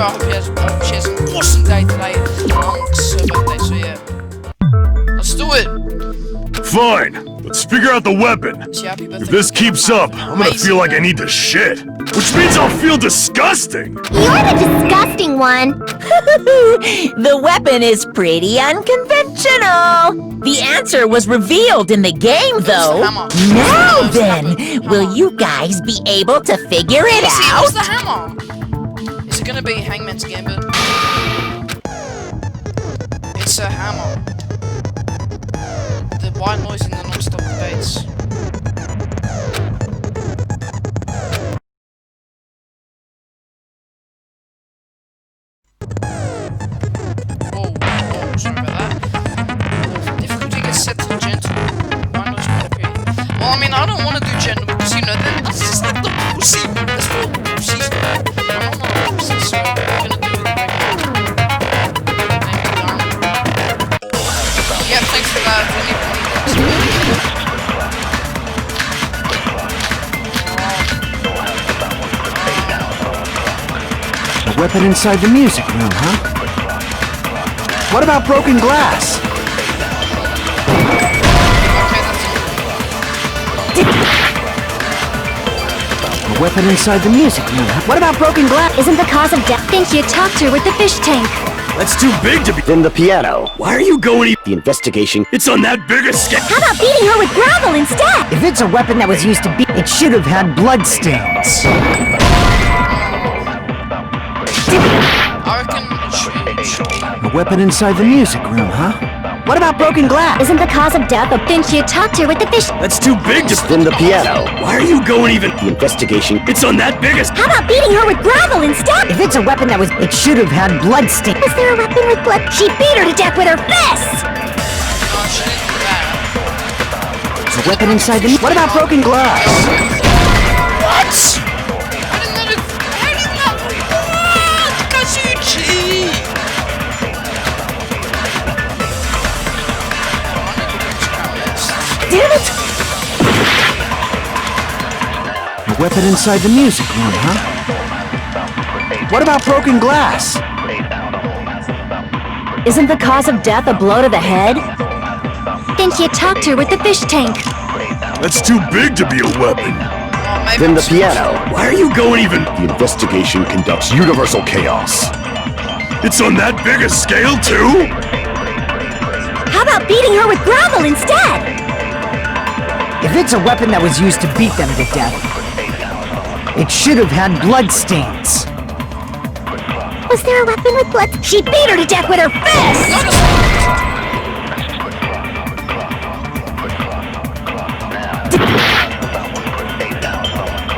I hope she has an awesome day today. It's her birthday, so yeah. Let's do it. Fine. Let's figure out the weapon. If this keeps up, I'm gonna feel like I need to shit. Which means I'll feel disgusting. You're the disgusting one. The weapon is pretty unconventional. The answer was revealed in the game, though. Now then, will you guys be able to figure it out? What's the hammer? Is it gonna be Hangman's Gambit? It's a hammer. The white noise in the non-stop debates. Whoa, sorry about that. Difficulty gets set to gentle. White noise will appear. Well, I mean, I don't want to do gentle because, you know, then this is like the pussy. That's what pussies do. I'm not a pussy, so I'm gonna do it right here. Yeah, thanks for that. A weapon inside the music room, huh? What about broken glass? A weapon inside the music room, huh? What about broken glass? Isn't the cause of death? Think you talked to her with the fish tank. That's too big to be. Then the piano. Why are you going? The investigation. It's on that big a scale. How about beating her with gravel instead? If it's a weapon that was used to beat, it should have had blood stains. I reckon it should be. A weapon inside the music room, huh? What about broken glass? Isn't the cause of death? Think you talked to her with the fish? That's too big to. Then the piano. Why are you going even? The investigation. It's on that big a. How about beating her with gravel instead? If it's a weapon that was, it should have had blood stains. Was there a weapon with blood? She beat her to death with her fists! Oh, she didn't do that. A weapon inside the. What about broken glass? What? I didn't know it. How did that? What? Kazuchi! Damn it! A weapon inside the music room, huh? What about broken glass? Isn't the cause of death a blow to the head? Think you talked to her with the fish tank. That's too big to be a weapon. Then the piano. Why are you going even? The investigation conducts universal chaos. It's on that big a scale too? How about beating her with gravel instead? If it's a weapon that was used to beat them to death, it should have had blood stains. Was there a weapon with blood? She beat her to death with her fists!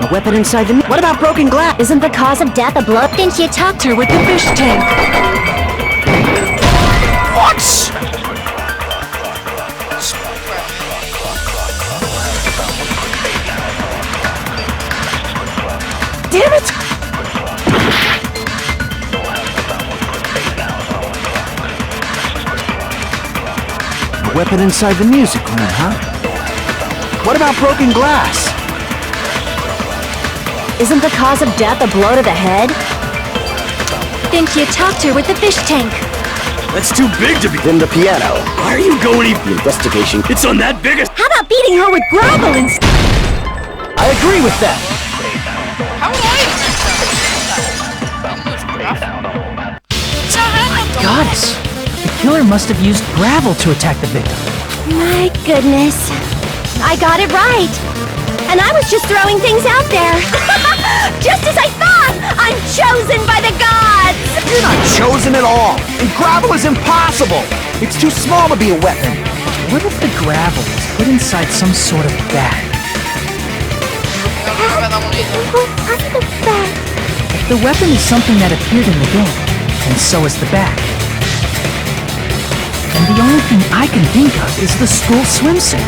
A weapon inside the. What about broken glass? Isn't the cause of death a blow? Think you talked to her with the fish tank. What? Damn it! A weapon inside the music room, huh? What about broken glass? Isn't the cause of death a blow to the head? Think you talked to her with the fish tank. That's too big to be. Then the piano. Why are you going even? The investigation. It's on that big a. How about beating her with gravel instead? I agree with that. How would I agree with that? It's a hammer. Goddess! The killer must have used gravel to attack the victim. My goodness. I got it right. And I was just throwing things out there. Just as I thought! I'm chosen by the gods! You're not chosen at all. And gravel is impossible. It's too small to be a weapon. What if the gravel was put inside some sort of bag? I don't know about that one either. What kind of bag? The weapon is something that appeared in the game, and so is the bag. And the only thing I can think of is the school swimsuit.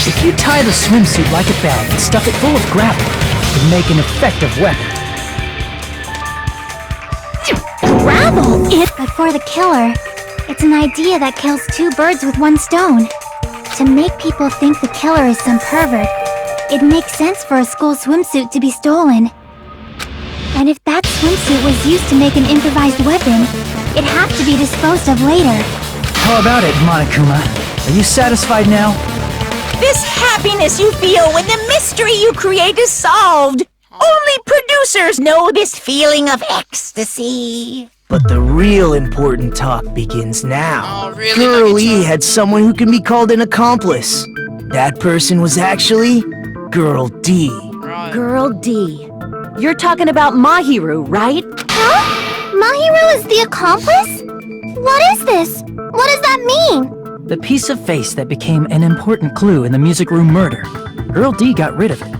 If you tie the swimsuit like a bag and stuff it full of gravel, it would make an effective weapon. Gravel? But for the killer, it's an idea that kills two birds with one stone. To make people think the killer is some pervert, it makes sense for a school swimsuit to be stolen. And if that swimsuit was used to make an improvised weapon, it'd have to be disposed of later. How about it, Monokuma? Are you satisfied now? This happiness you feel when the mystery you create is solved. Only producers know this feeling of ecstasy. But the real important talk begins now. Oh, really? Girl E had someone who can be called an accomplice. That person was actually Girl D. Right. Girl D. You're talking about Mahiru, right? Huh? Mahiru is the accomplice? What is this? What does that mean? The piece of face that became an important clue in the music room murder. Girl D got rid of it.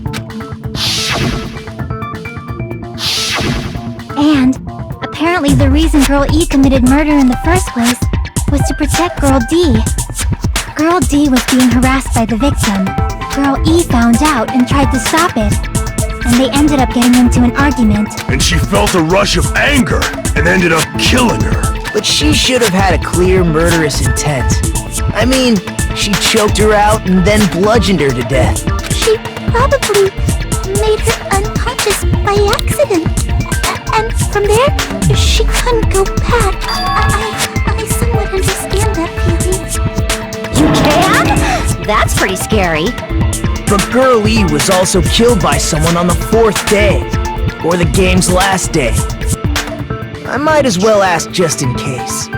And apparently the reason Girl E committed murder in the first place was to protect Girl D. Girl D was being harassed by the victim. Girl E found out and tried to stop it. And they ended up getting into an argument. And she felt a rush of anger and ended up killing her. But she should have had a clear murderous intent. I mean, she choked her out and then bludgeoned her to death. She probably made her unconscious by accident. And from there, she couldn't go back. I somewhat understand that feeling. You can? That's pretty scary. But Girl E was also killed by someone on the 4th day, or the game's last day. I might as well ask just in case.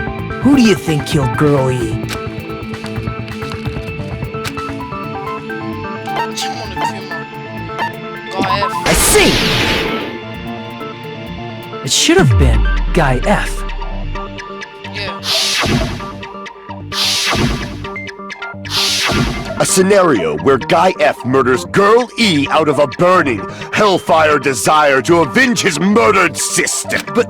Who do you think killed Girl E? I see! It should have been Guy F. Yeah. A scenario where Guy F murders Girl E out of a burning, hellfire desire to avenge his murdered sister. But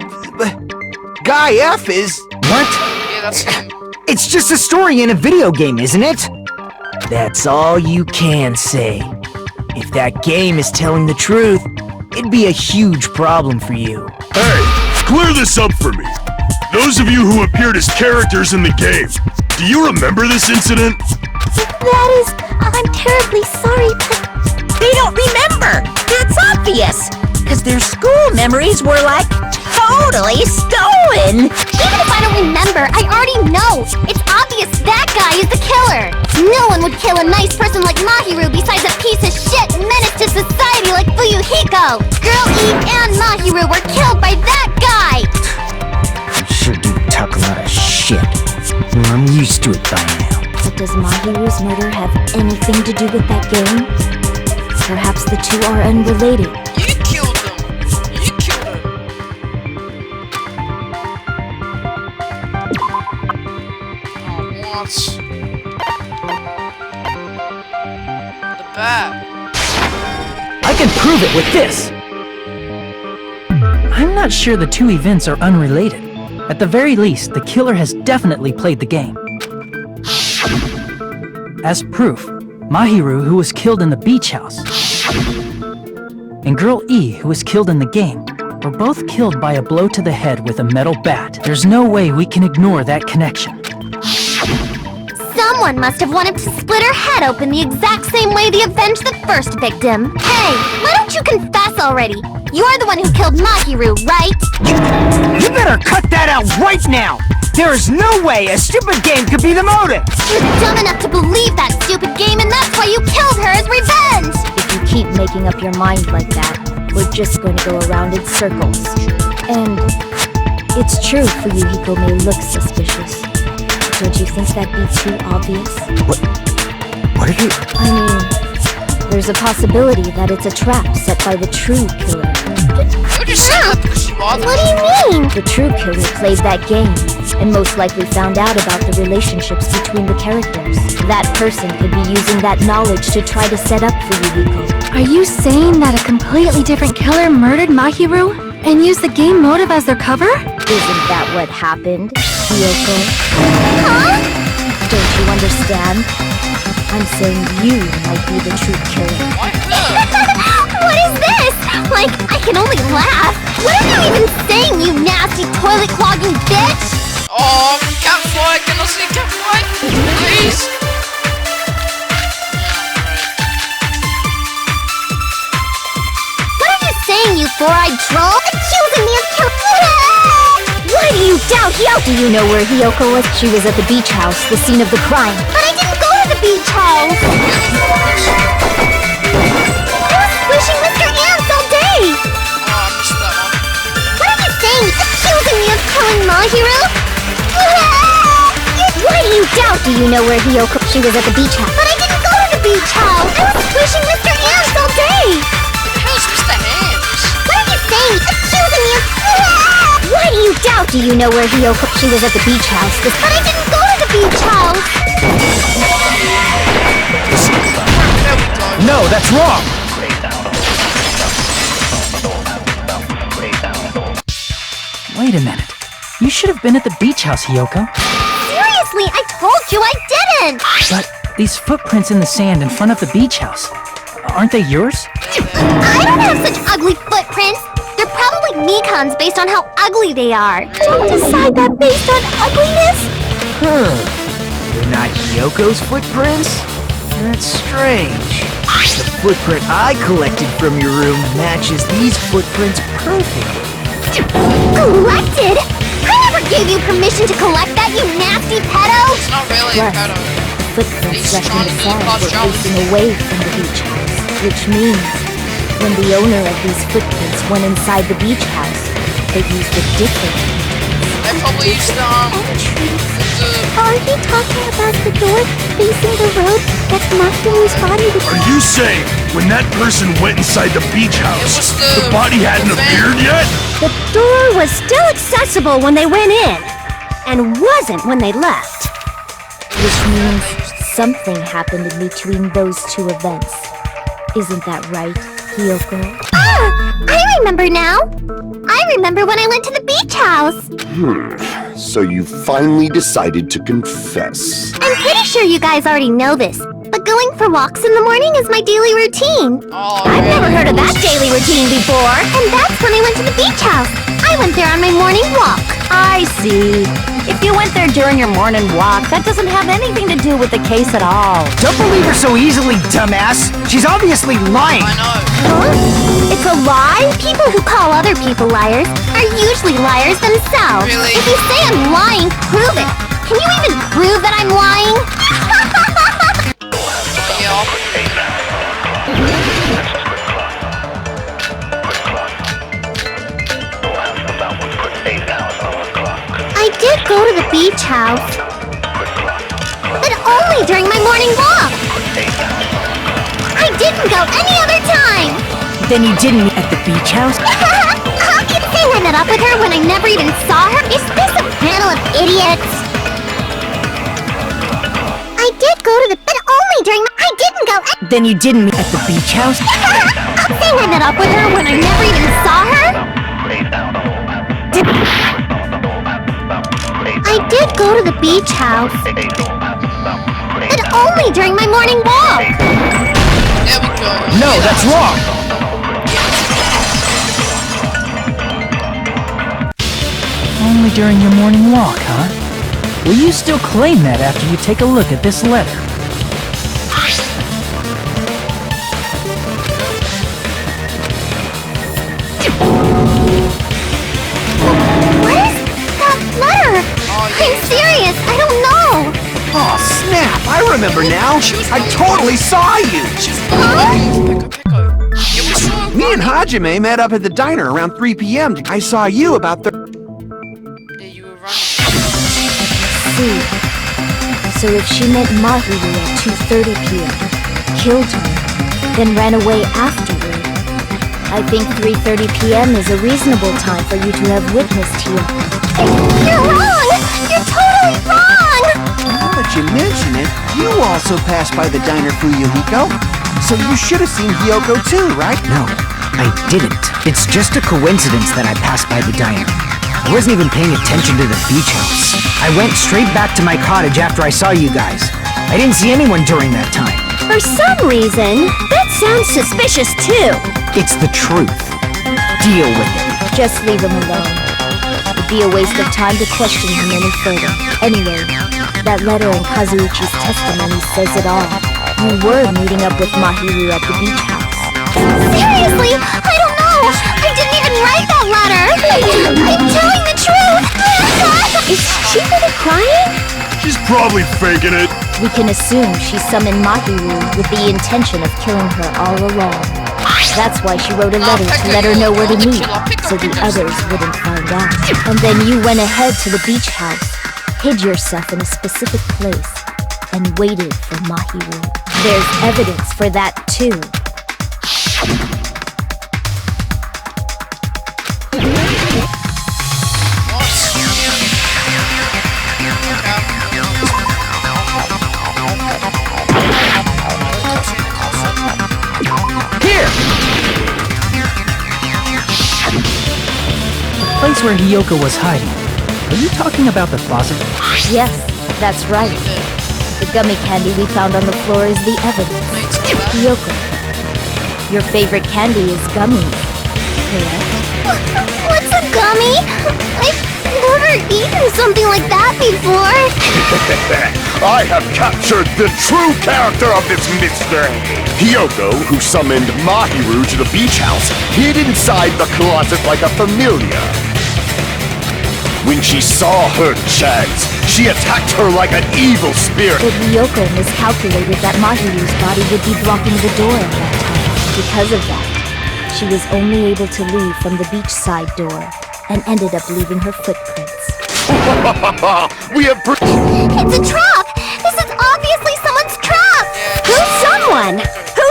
Guy F is... What? Yeah, that's him. It's just a story in a video game, isn't it? That's all you can say. If that game is telling the truth, it'd be a huge problem for you. Hey, clear this up for me. Those of you who appeared as characters in the game, do you remember this incident? That is... I'm terribly sorry, but... They don't remember. That's obvious. Because their school memories were like totally stolen. Even if I don't remember, I already know. It's obvious that guy is the killer. No one would kill a nice person like Mahiru besides a piece of shit menace to society like Fuyuhiko. Girl E and Mahiru were killed by that guy. You sure do talk a lot of shit. I'm used to it by now. But does Mahiru's murder have anything to do with that game? Perhaps the two are unrelated. You killed them. You killed her. Oh, what? The bat. I can prove it with this! I'm not sure the two events are unrelated. At the very least, the killer has definitely played the game. As proof, Mahiru, who was killed in the beach house, and Girl E, who was killed in the game, were both killed by a blow to the head with a metal bat. There's no way we can ignore that connection. Someone must have wanted to split her head open the exact same way they avenged the first victim. Hey, why don't you confess already? You're the one who killed Mahiru, right? You better cut that out right now! There is no way a stupid game could be the motive! You're dumb enough to believe that stupid game, and that's why you killed her as revenge! If you keep making up your mind like that, we're just going to go around in circles. And it's true Fuyuhiko may look suspicious. Don't you think that'd be too obvious? What are you... I mean, there's a possibility that it's a trap set by the true killer. You just said that because you are the What do you mean? The true killer played that game, and most likely found out about the relationships between the characters. That person could be using that knowledge to try to set up Fuyuhiko. Are you saying that a completely different killer murdered Mahiru and used the game motive as their cover? Isn't that what happened, Kyoko? Huh? Don't you understand? I'm saying you might be the true killer. What is this? Like, I can only laugh. What are you even saying, you nasty toilet clogging bitch? Oh, catfly! Can I see catfly? Please? What are you saying, you before I drove, accusing me of Why do you doubt Hiyoko? Do you know where Hiyoko was? She was at the beach house, the scene of the crime. But I didn't go to the beach house! I was squishing Mr. Ants all day! Oh, I missed that one. What are you saying? Accusing me of killing Mahiru? Why do you doubt? Do you know where Hiyoko? She was at the beach house. But I didn't go to the beach house! I was squishing Mr. Ants all day! How's Mr. Hands? What are you saying? Accusing me of... Why do you doubt? Do you know where Hiyoko? She was at the beach house. But I didn't go to the beach house! No, that's wrong! Wait a minute. You should have been at the beach house, Hiyoko. Seriously, I told you I didn't! But these footprints in the sand in front of the beach house, aren't they yours? I don't have such ugly footprints! They're probably Mikan's based on how ugly they are. Don't decide that based on ugliness? They're not Hiyoko's footprints? That's strange. The footprint I collected from your room matches these footprints perfectly. Collected? I never gave you permission to collect that, you nasty pedo! It's not really a pedo. Footprints He's left in trying the to sand cause were jealousy. facing away from the beach house, which means when the owner of these footprints went inside the beach house, they used a different They probably used the Are you talking about the door facing the road that Mahiru's body was... Are you saying when that person went inside the beach house, was the body hadn't appeared yet? The door was still accessible when they went in, and wasn't when they left. Which means something happened in between those two events. Isn't that right, Hiyoko? Ah! I remember now! I remember when I went to the beach house! So you finally decided to confess. I'm pretty sure you guys already know this, but going for walks in the morning is my daily routine. Oh, I've never heard of that daily routine before. And that's when I went to the beach house. I went there on my morning walk. I see. If you went there during your morning walk, that doesn't have anything to do with the case at all. Don't believe her so easily, dumbass! She's obviously lying! I know. Huh? It's a lie? People who call other people liars are usually liars themselves. Really? If you say I'm lying, prove it. Can you even prove that I'm lying? Yeah. I did go to the beach house, but only during my morning walk. I didn't go any other time. Then you didn't meet at the beach house? How can they end it up with her when I never even saw her? Is this a panel of idiots? I did go to the... but only during my... I didn't go... Then you didn't meet at the beach house? They ended up with her when I never even saw her? I did go to the beach house, but only during my morning walk. There we go. No, that's wrong! Only during your morning walk, huh? Will you still claim that after you take a look at this letter? Where's that letter? I'm serious, I don't know. Oh, snap! I remember now! I totally saw you! Yeah, we saw Me and Hajime met up at the diner around 3 p.m. I saw you about the... Yeah, you were running. See, so if she met Mahiru at 2:30 p.m., killed her, then ran away afterward, I think 3:30 p.m. is a reasonable time for you to have witnessed Hiyoko. You're wrong! You're totally wrong! Now that you mention it, you also passed by the diner for Yumiko. So you should have seen Hiyoko too, right? No, I didn't. It's just a coincidence that I passed by the diner. I wasn't even paying attention to the beach house. I went straight back to my cottage after I saw you guys. I didn't see anyone during that time. For some reason, that sounds suspicious too. It's the truth. Deal with it. Just leave him alone. It'd be a waste of time to question him any further. Anyway, that letter in Kazuichi's testimony says it all. You were meeting up with Mahiru at the beach house. Seriously? I don't know! I didn't matter? I'm telling the truth! Is she really crying? She's probably faking it. We can assume she summoned Mahiru with the intention of killing her all along. That's why she wrote a letter to let her know where to meet, so the others wouldn't find out. And then you went ahead to the beach house, hid yourself in a specific place, and waited for Mahiru. There's evidence for that too. The place where Hiyoko was hiding. Are you talking about the closet? Yes, that's right. The gummy candy we found on the floor is the evidence. Hiyoko, your favorite candy is gummy, correct? What's a gummy? I've never eaten something like that before. I have captured the true character of this mystery. Hiyoko, who summoned Mahiru to the beach house, hid inside the closet like a familiar. When she saw her chance, she attacked her like an evil spirit. But Hiyoko miscalculated that Mahiru's body would be blocking the door at that time. Because of that, she was only able to leave from the beachside door and ended up leaving her footprints. We have It's a trap! This is obviously someone's trap! Who's someone? Who?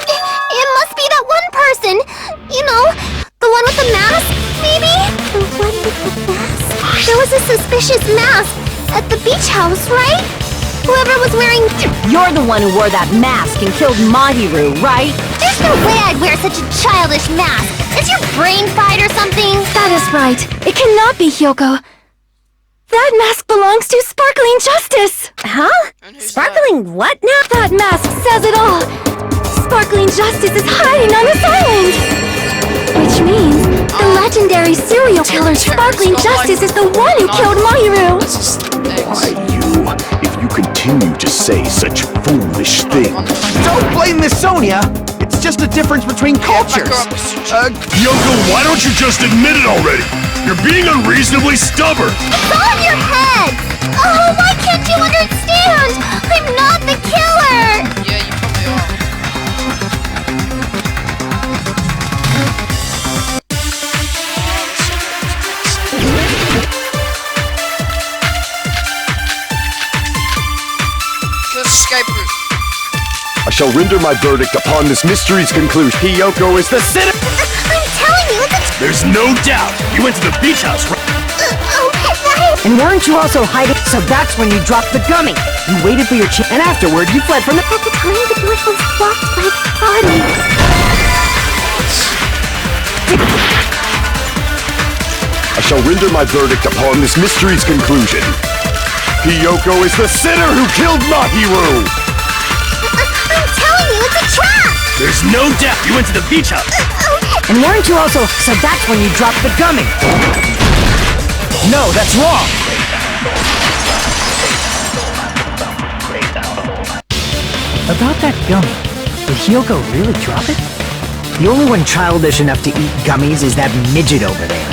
It must be that one person. You know, the one with the mask, maybe? The one with the mask? There was a suspicious mask at the beach house, right? Whoever was wearing... You're the one who wore that mask and killed Mahiru, right? There's no way I'd wear such a childish mask. Is your brain fried or something? That is right. It cannot be Hiyoko. That mask belongs to Sparkling Justice! Huh? Sparkling what now? That mask says it all! Sparkling Justice is hiding on this island! Which means the legendary serial killer Sparkling Justice is the one who killed Mahiru! Why, if you continue to say such foolish things. Don't blame Miss Sonia. It's just a difference between cultures. Yoko, why don't you just admit it already? You're being unreasonably stubborn. It's all in your head! Oh, why can't you understand? I'm not the killer! Yeah, you probably are. Good escape route. I shall render my verdict upon this mystery's conclusion. Hiyoko is the sinner. I'm telling you, it's a... There's no doubt. You went to the beach house, right? Oh, right! And weren't you also hiding? So that's when you dropped the gummy. You waited for your chance, and afterward you fled from the... At the time, the door was blocked by the body. I shall render my verdict upon this mystery's conclusion. Hiyoko is the sinner who killed Mahiru! I'm telling you, it's a trap! There's no doubt. You went to the beach house. And weren't you also... So that's when you dropped the gummy. No, that's wrong. About that gummy, did Hiyoko really drop it? The only one childish enough to eat gummies is that midget over there.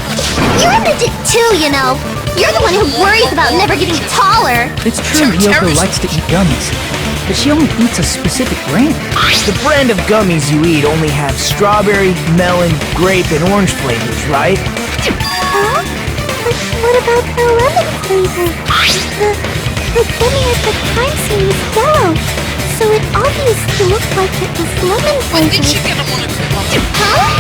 You're a midget too, you know. You're the one who worries about never getting taller. It's true Hiyoko likes to eat gummies, but she only eats a specific brand. The brand of gummies you eat only have strawberry, melon, grape, and orange flavors, right? Huh? But what about the lemon flavor? The gummy at the time seems yellow, so it obviously looked like it was lemon When did she flavored. get him on a good one? Huh?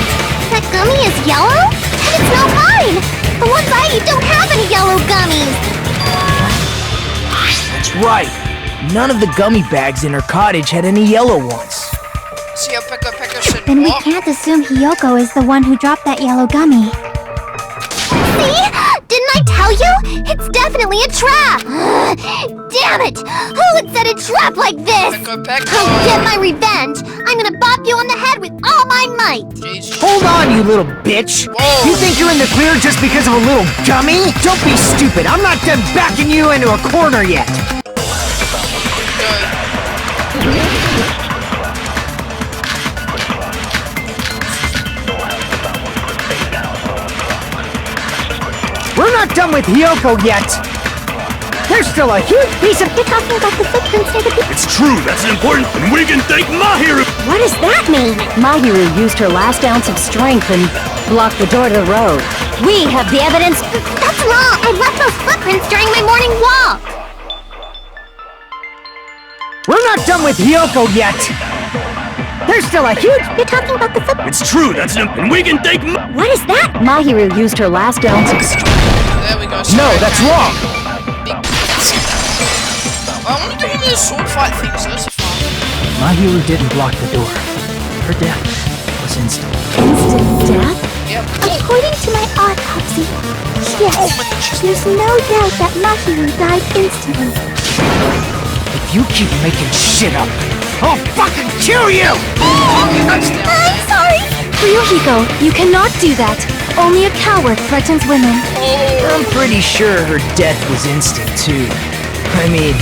That gummy is yellow? And it's not mine! The ones I eat don't have any yellow gummies! That's right. None of the gummy bags in her cottage had any yellow ones. See how Pekka said Then we what? can't assume Hiyoko is the one who dropped that yellow gummy. See? Didn't I tell you? It's definitely a trap! Damn it! Who would set a trap like this? Pekka. I'll get my revenge! I'm gonna bop you on the head with all my might! Jeez. Hold on, you little bitch! Whoa. You think you're in the clear just because of a little gummy? Don't be stupid! I'm not done backing you into a corner yet! not done with Hiyoko yet! There's still a huge piece of... You're talking about the footprints near the beach. It's true, that's important, and we can thank Mahiru! What does that mean? Mahiru used her last ounce of strength and blocked the door to the road. We have the evidence. That's wrong! I left those footprints during my morning walk! We're not done with Hiyoko yet! There's still a huge... You're talking about the footprints. It's true, that's important, and we can thank What is that? Mahiru used her last ounce of strength. There we go. No, that's wrong! I want to do one of those sword fight things, those are fun. Mahiru didn't block the door. Her death was instant. Instant death? Yep. According to my autopsy, yes, there's no doubt that Mahiru died instantly. If you keep making shit up, I'll fucking kill you! I'm sorry! Ryuhiko, you cannot do that. Only a coward threatens women. I'm pretty sure her death was instant, too. I mean,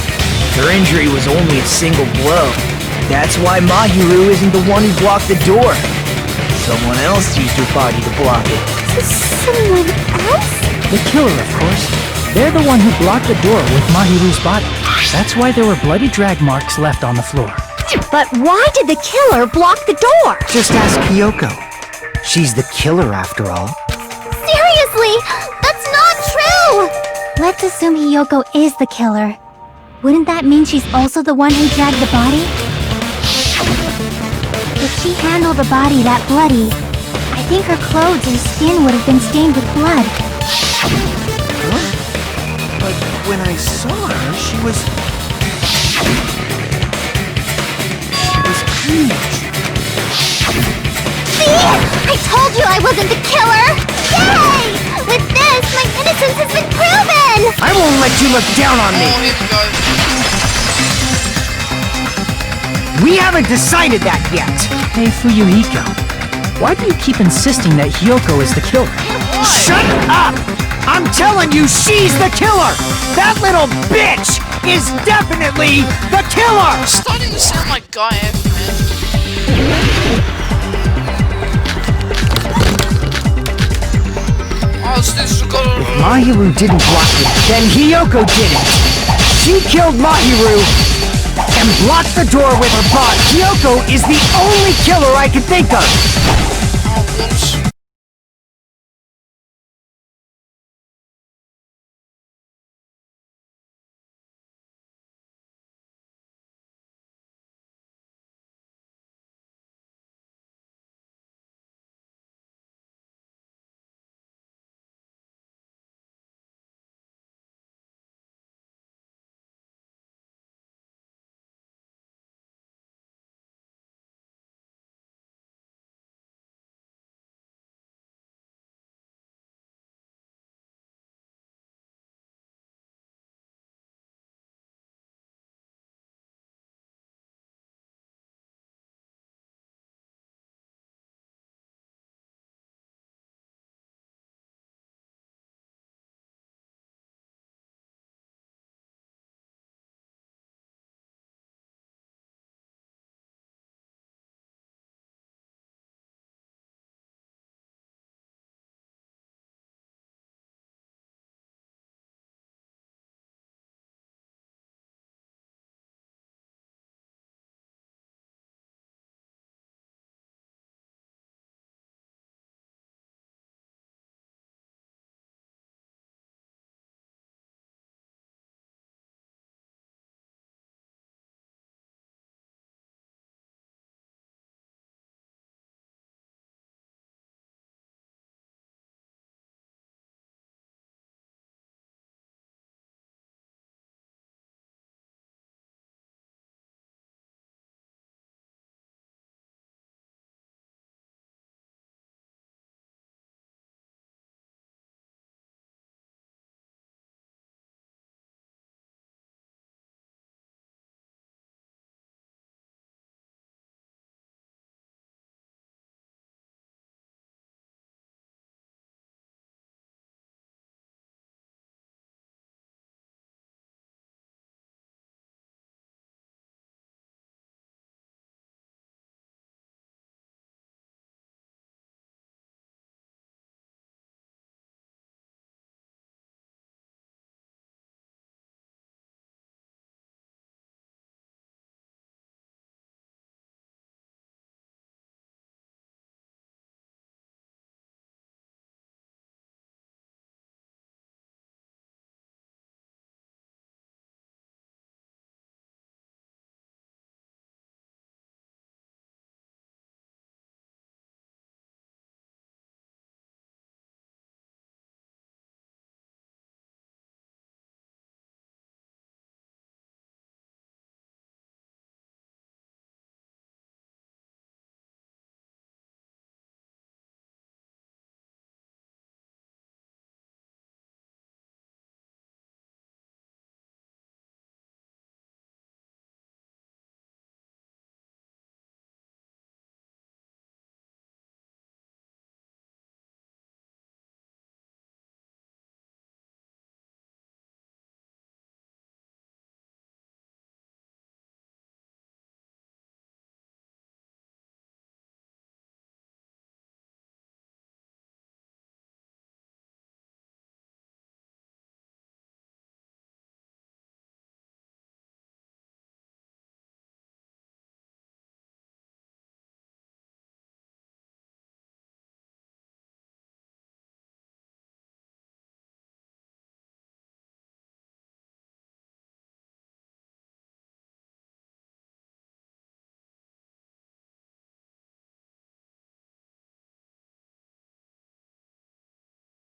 her injury was only a single blow. That's why Mahiru isn't the one who blocked the door. Someone else used her body to block it. Someone else? The killer, of course. They're the one who blocked the door with Mahiru's body. That's why there were bloody drag marks left on the floor. But why did the killer block the door? Just ask Hiyoko. She's the killer, after all. Seriously, that's not true! Let's assume Hiyoko is the killer. Wouldn't that mean she's also the one who dragged the body? If she handled a body that bloody, I think her clothes and skin would have been stained with blood. Huh? But when I saw her, she was huge. See? I told you I wasn't the killer! Yay! With this, my innocence has been proven! I won't let you look down on me! Oh, here we go. We haven't decided that yet! Hey, Fuyuhiko. Why do you keep insisting that Hiyoko is the killer? Shut up! I'm telling you, she's the killer! That little bitch is definitely the killer! It's starting to sound like Guy F, man. Oh, this is good. Mahiru didn't block it, then Hiyoko didn't. She killed Mahiru and blocked the door with her body. Hiyoko is the only killer I can think of. Oh, whoops.